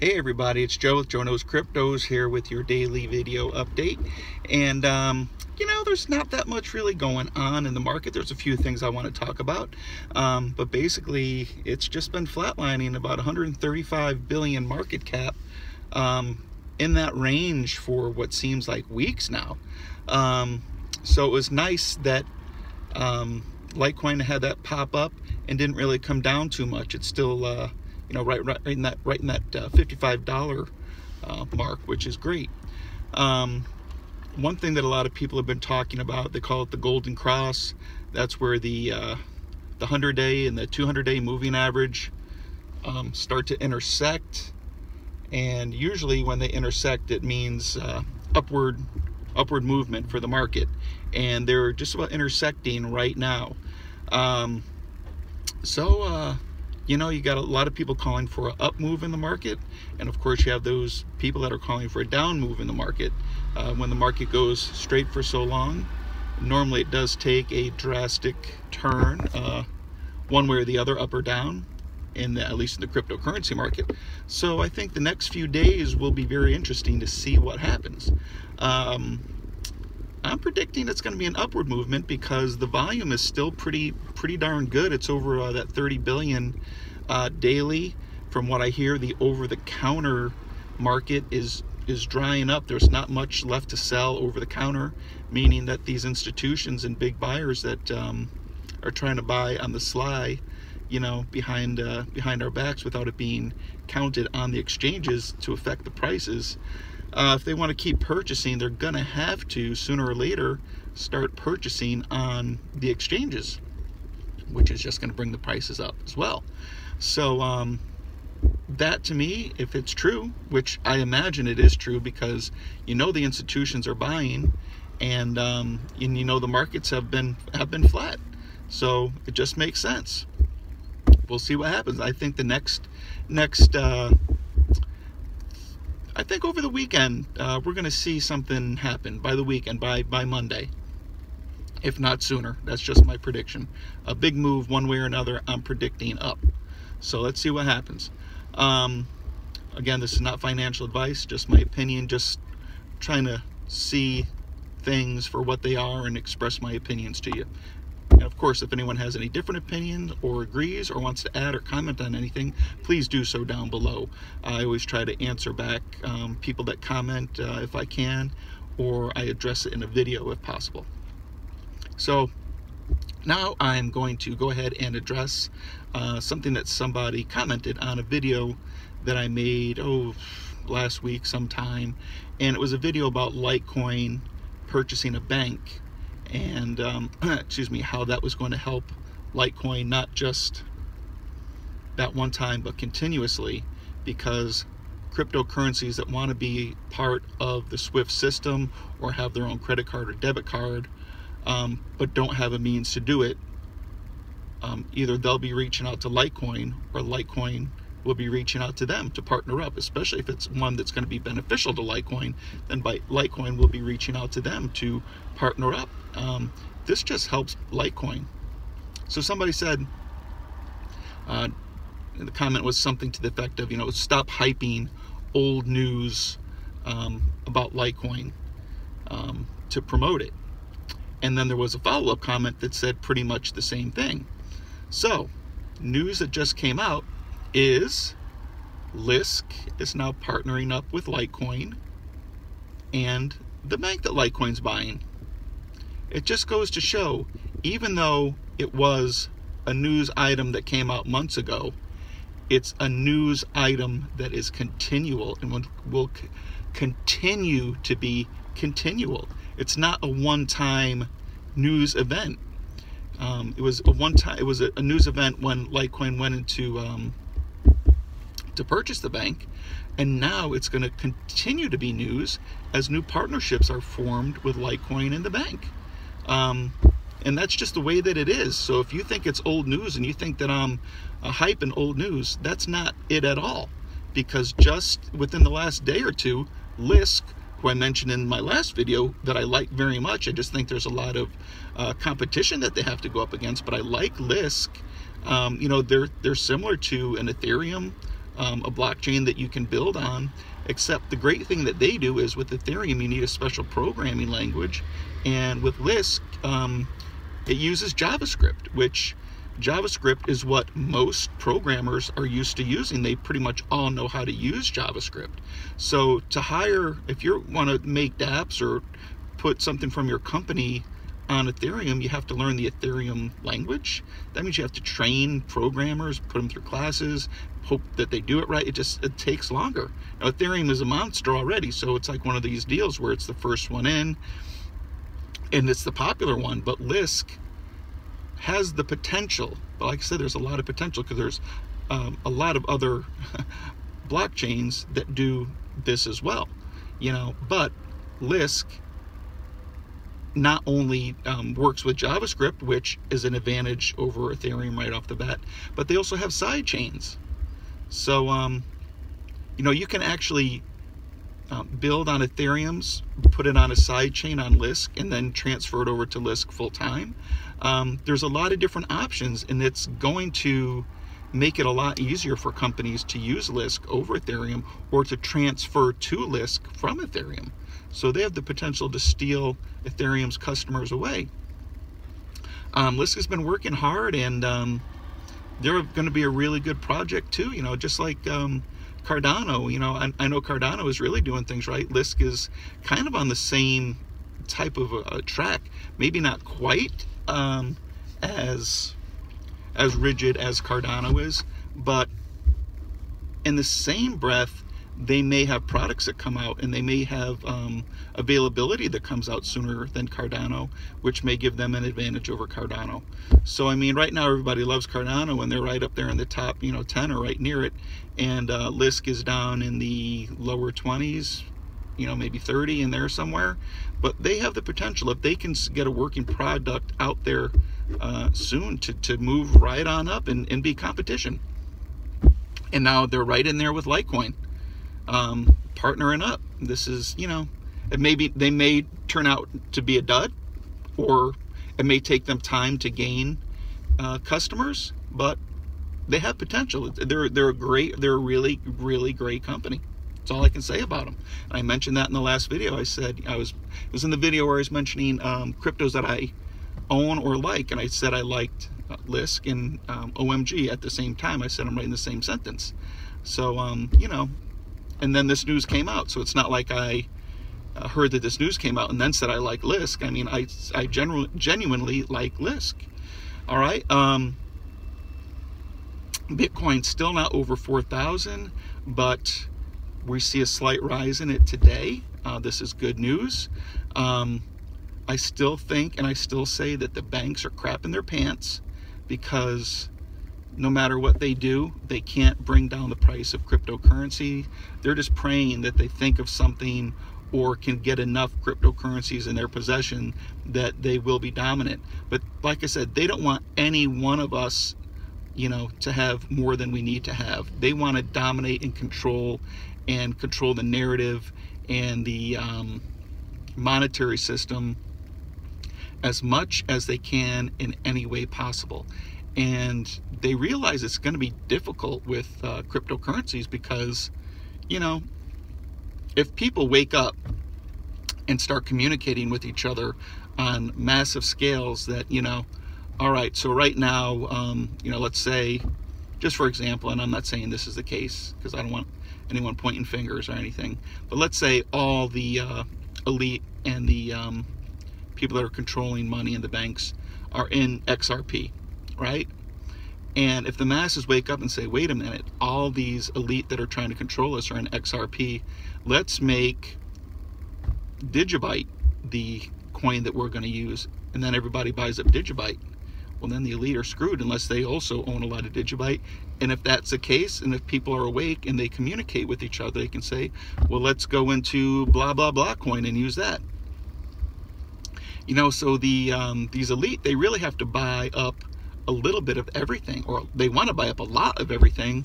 Hey everybody, it's Joe with Joe Knows Cryptos here with your daily video update. And there's not that much really going on in the market. There's a few things I want to talk about, but basically it's just been flatlining about 135 billion market cap, in that range for what seems like weeks now. So it was nice that Litecoin had that pop up and didn't really come down too much. It's still right in that $55 mark, which is great. One thing that a lot of people have been talking about, they call it the golden cross. That's where the 100-day and the 200-day moving average start to intersect, and usually when they intersect, it means upward movement for the market, and they're just about intersecting right now. You got a lot of people calling for an up move in the market, and of course you have those people that are calling for a down move in the market. When the market goes straight for so long, normally it does take a drastic turn, one way or the other, up or down, at least in the cryptocurrency market. So I think the next few days will be very interesting to see what happens. I'm predicting it's going to be an upward movement because the volume is still pretty darn good. It's over that 30 billion daily. From what I hear, the over-the-counter market is drying up. There's not much left to sell over the counter, meaning that these institutions and big buyers that are trying to buy on the sly, behind our backs without it being counted on the exchanges to affect the prices. If they want to keep purchasing, they're going to have to, sooner or later, start purchasing on the exchanges, which is just going to bring the prices up as well. So that, to me, if it's true, which I imagine it is true, because the institutions are buying, and the markets have been flat, so it just makes sense. We'll see what happens. I think the next I think over the weekend, we're going to see something happen by the weekend, by Monday, if not sooner. That's just my prediction. A big move one way or another, I'm predicting up. So let's see what happens. Again, this is not financial advice, just my opinion, just trying to see things for what they are and express my opinions to you. And of course, if anyone has any different opinions or agrees or wants to add or comment on anything, please do so down below. I always try to answer back people that comment if I can, or I address it in a video if possible. So now I'm going to go ahead and address something that somebody commented on a video that I made last week sometime, and it was a video about Litecoin purchasing a bank, and how that was going to help Litecoin, not just that one time but continuously, because cryptocurrencies that want to be part of the SWIFT system or have their own credit card or debit card, but don't have a means to do it, either they'll be reaching out to Litecoin, or Litecoin will be reaching out to them to partner up, especially if it's one that's going to be beneficial to Litecoin. Then Litecoin will be reaching out to them to partner up. This just helps Litecoin. So somebody said, the comment was something to the effect of, stop hyping old news about Litecoin to promote it. And then there was a follow-up comment that said pretty much the same thing. So news that just came out is Lisk is now partnering up with Litecoin and the bank that Litecoin's buying. It just goes to show, even though it was a news item that came out months ago, it's a news item that is continual and will continue to be continual. It's not a one-time news event. It was a news event when Litecoin went into to purchase the bank, and now it's going to continue to be news as new partnerships are formed with Litecoin and the bank. And that's just the way that it is. So if you think it's old news and you think that I'm hyping old news, that's not it at all, because just within the last day or two, Lisk, who I mentioned in my last video that I like very much, I just think there's a lot of competition that they have to go up against, but I like Lisk. They're similar to an Ethereum, a blockchain that you can build on, except the great thing that they do is with Ethereum you need a special programming language, and with Lisk it uses JavaScript, which JavaScript is what most programmers are used to using. They pretty much all know how to use JavaScript. So to hire, if you want to make dApps or put something from your company on Ethereum, you have to learn the Ethereum language. That means you have to train programmers, put them through classes, hope that they do it right. It takes longer. Now, Ethereum is a monster already, so it's like one of these deals where it's the first one in and it's the popular one. But Lisk has the potential, but like I said, there's a lot of potential because there's a lot of other blockchains that do this as well, but Lisk not only works with JavaScript, which is an advantage over Ethereum right off the bat, but they also have side chains. So you can actually build on Ethereum's, put it on a side chain on Lisk, and then transfer it over to Lisk full time. There's a lot of different options, and it's going to make it a lot easier for companies to use Lisk over Ethereum or to transfer to Lisk from Ethereum. So they have the potential to steal Ethereum's customers away. Lisk has been working hard, and they're going to be a really good project too, just like Cardano. I know Cardano is really doing things right. Lisk is kind of on the same type of a track, maybe not quite as rigid as Cardano is, but in the same breath, they may have products that come out, and they may have availability that comes out sooner than Cardano, which may give them an advantage over Cardano. So I mean, right now everybody loves Cardano, and they're right up there in the top 10 or right near it, and Lisk is down in the lower 20s, maybe 30 in there somewhere. But they have the potential, if they can get a working product out there soon, to move right on up and be competition. And now they're right in there with Litecoin, partnering up. This is, they may turn out to be a dud, or it may take them time to gain customers, but they have potential. They're a really, really great company. That's all I can say about them. And I mentioned that in the last video. I said it was in the video where I was mentioning cryptos that I own or like, and I said I liked Lisk and OMG at the same time. I said them right in the same sentence. So and then this news came out. So it's not like I heard that this news came out and then said I like Lisk. I mean, I genuinely like Lisk. All right. Bitcoin's still not over 4,000, but we see a slight rise in it today. This is good news. I still think, and I still say, that the banks are crapping their pants, because no matter what they do, they can't bring down the price of cryptocurrency. They're just praying that they think of something or can get enough cryptocurrencies in their possession that they will be dominant. But like I said, they don't want any one of us, to have more than we need to have. They want to dominate and control the narrative and the monetary system as much as they can in any way possible. And they realize it's going to be difficult with cryptocurrencies, because if people wake up and start communicating with each other on massive scales, that all right, so right now let's say, just for example, and I'm not saying this is the case because I don't want anyone pointing fingers or anything, but let's say all the elite and the people that are controlling money in the banks are in XRP, right? And if the masses wake up and say, wait a minute, all these elite that are trying to control us are in XRP, let's make Digibyte the coin that we're going to use, and then everybody buys up Digibyte. Well, then the elite are screwed unless they also own a lot of Digibyte. And if that's the case, and if people are awake and they communicate with each other, they can say, well, let's go into blah, blah, blah coin and use that. So these elite, they really have to buy up a little bit of everything, or they want to buy up a lot of everything,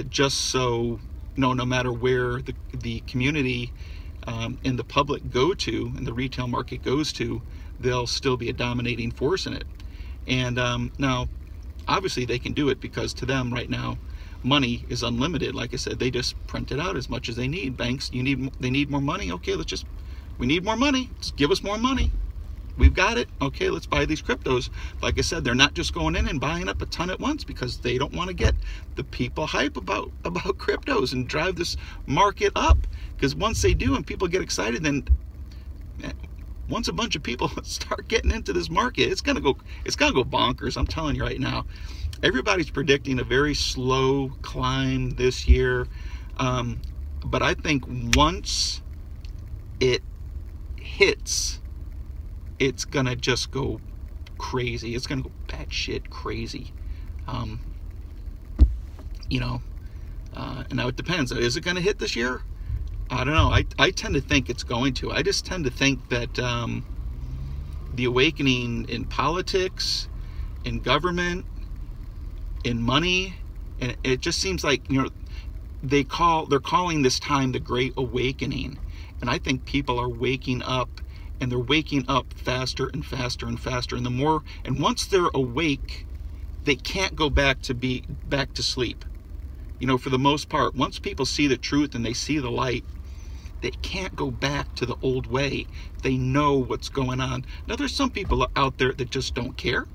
just so no matter where the community and the public go to, and the retail market goes to, they'll still be a dominating force in it. And now, obviously, they can do it because to them right now, money is unlimited. Like I said, they just print it out as much as they need. Banks, they need more money. Okay, we need more money. Just give us more money. We've got it. Okay, let's buy these cryptos. Like I said, they're not just going in and buying up a ton at once because they don't want to get the people hype about cryptos and drive this market up. Because once they do and people get excited, then once a bunch of people start getting into this market, it's gonna go bonkers. I'm telling you right now. Everybody's predicting a very slow climb this year, but I think once it hits, it's gonna just go crazy. It's gonna go batshit crazy. And now it depends. Is it gonna hit this year? I don't know. I tend to think it's going to. I just tend to think that the awakening in politics, in government, in money, and it just seems like, they're calling this time the Great Awakening, and I think people are waking up, and they're waking up faster and faster and faster, and once they're awake, they can't go back to sleep. For the most part, once people see the truth and they see the light, they can't go back to the old way. They know what's going on. Now, there's some people out there that just don't care.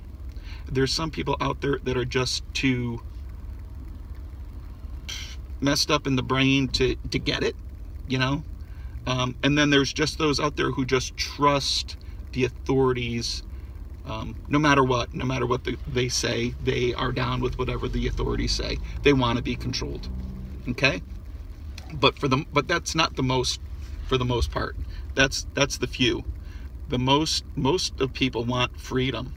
There's some people out there that are just too messed up in the brain to get it, and then there's just those out there who just trust the authorities. No matter what they say, they are down with whatever the authorities say. They want to be controlled. Okay? But that's not the most, for the most part. That's the few. Most of people want freedom.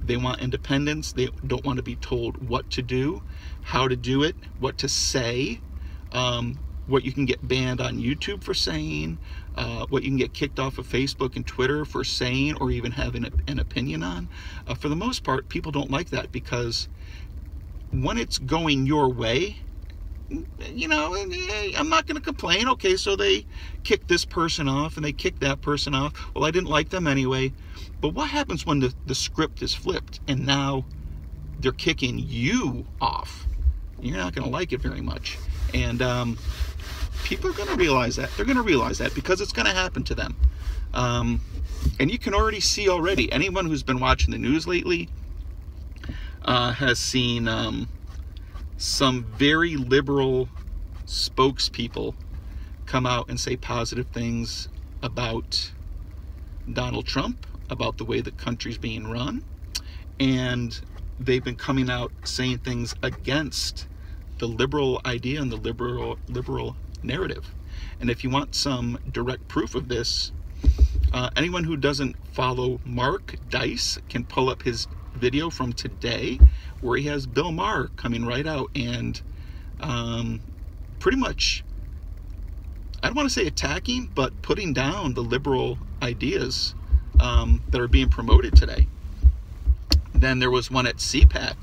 They want independence. They don't want to be told what to do, how to do it, what to say, what you can get banned on YouTube for saying, what you can get kicked off of Facebook and Twitter for saying or even having an opinion on. For the most part, people don't like that, because when it's going your way, I'm not going to complain. Okay, so they kicked this person off and they kicked that person off. Well, I didn't like them anyway. But what happens when the script is flipped and now they're kicking you off? You're not going to like it very much. And people are going to realize that. They're going to realize that because it's going to happen to them. And you can already see already. Anyone who's been watching the news lately has seen some very liberal spokespeople come out and say positive things about Donald Trump, about the way the country's being run, and they've been coming out saying things against the liberal idea and the liberal narrative. And if you want some direct proof of this, anyone who doesn't follow Mark Dice can pull up his video from today where he has Bill Maher coming right out and pretty much, I don't want to say attacking, but putting down the liberal ideas that are being promoted today. Then there was one at CPAC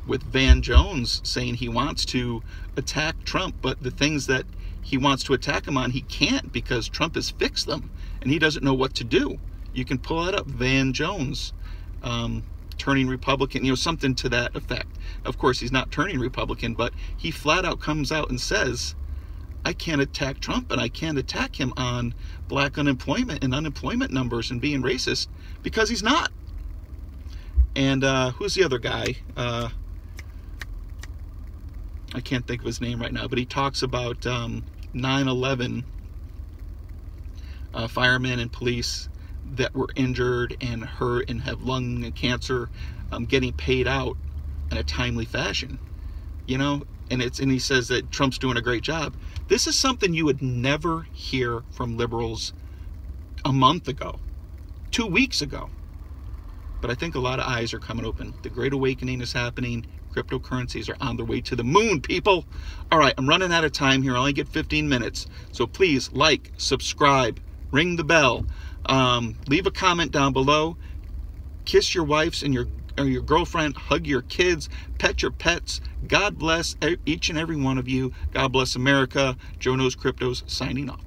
with Van Jones saying he wants to attack Trump, but the things that he wants to attack him on, he can't, because Trump has fixed them and he doesn't know what to do. You can pull that up, Van Jones turning Republican, something to that effect. Of course, he's not turning Republican, but he flat out comes out and says, I can't attack Trump and I can't attack him on black unemployment and unemployment numbers and being racist, because he's not. And who's the other guy? I can't think of his name right now, but he talks about 9/11 firemen and police that were injured and hurt and have lung cancer getting paid out in a timely fashion, and he says that Trump's doing a great job. This is something you would never hear from liberals a month ago, 2 weeks ago. But I think a lot of eyes are coming open. The Great Awakening is happening. Cryptocurrencies are on their way to the moon, people. All right, I'm running out of time here. I only get 15 minutes. So please like, subscribe, ring the bell, leave a comment down below, kiss your wives and your girlfriend, hug your kids, pet your pets. God bless each and every one of you. God bless America. Joe Knows Cryptos signing off.